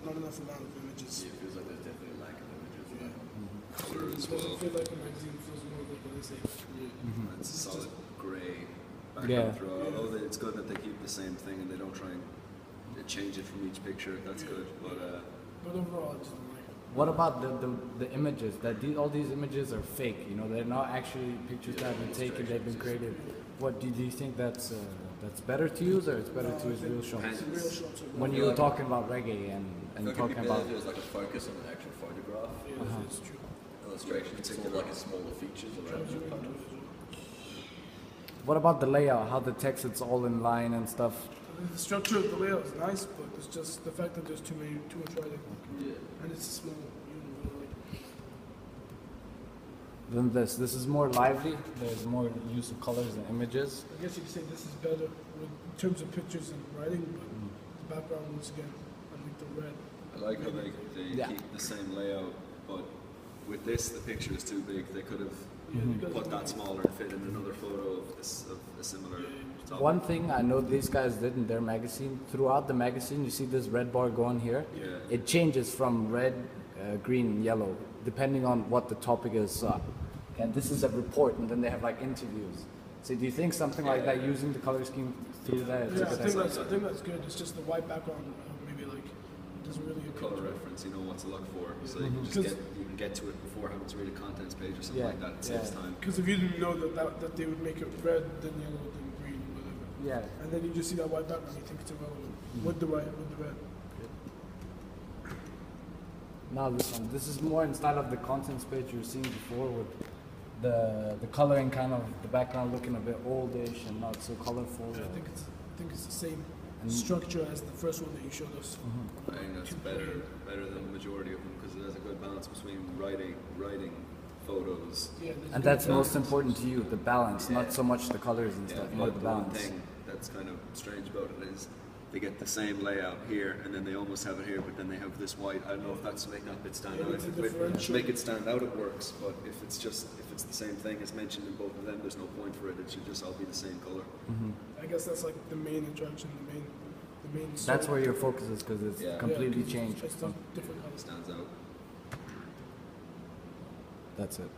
not enough amount of images. Yeah, it feels like there's definitely a lack of images. Yeah. Color It as doesn't well. feel like a magazine. It feels more like an essay. Yeah. It's a solid grey Yeah. background throughout. Although it's good that they keep the same thing and they don't try and change it from each picture. That's good. But But overall, I just don't like it. What about the images? All these images are fake. You know, they're not actually pictures that have been taken. They've been created. What do you think that's better to use, or it's better to use real shots? Depends. Real shots are When you're talking about reggae and I think talking it'd be about better if there was like a focus on an actual photograph. Yeah, it's true. Illustration. It's more like a smaller features around the color. what about the layout? How the text it's all in line and stuff. The structure of the layout is nice, but it's just the fact that there's too much writing, Yeah. and it's small. You know, like, Than this is more lively. There's more use of colors and images. I guess you could say this is better in terms of pictures and writing, but the background once again, I like the red. I like how they Yeah. keep the same layout, but with this, the picture is too big. They could have put that smaller and fit in another photo of a similar topic. One thing I know these guys did in their magazine, throughout the magazine, you see this red bar going here. Yeah. It changes from red, green, yellow, depending on what the topic is. And this is a report, and then they have like interviews. So do you think something like that, using the color scheme through that? Yeah, I think that's good. It's just the white background, maybe like it doesn't really appeal Color to it. reference, you know what to look for, so you can just you can get to it before having to read a contents page or something Yeah, like that. It saves yeah. time. Because if you didn't know that they would make it red, then yellow, then green, whatever. Yeah. And then you just see that white background, you think it's irrelevant with the red. Now this is more in style of the contents page you were seeing before, with the coloring kind of the background looking a bit oldish and not so colorful. I think it's the same structure as the first one that you showed us. I think that's better than the majority of them because there's a good balance between writing, photos. Yeah, there's And good that's most balance. important to you, the balance, not so much the colors and stuff, more but the the one balance. thing that's kind of strange about it is they get the same layout here and then they almost have it here, but then they have this white. I don't know if that's to make that bit stand out. it's a If it- differential. to make it stand out, it works. But if it's the same thing as mentioned in both of them, there's no point for it. It should just all be the same color. I guess that's like the main attraction, the main. That's soul. where your focus is, because it's Yeah. completely 'cause changed. It's just different colors. Stands out. That's it.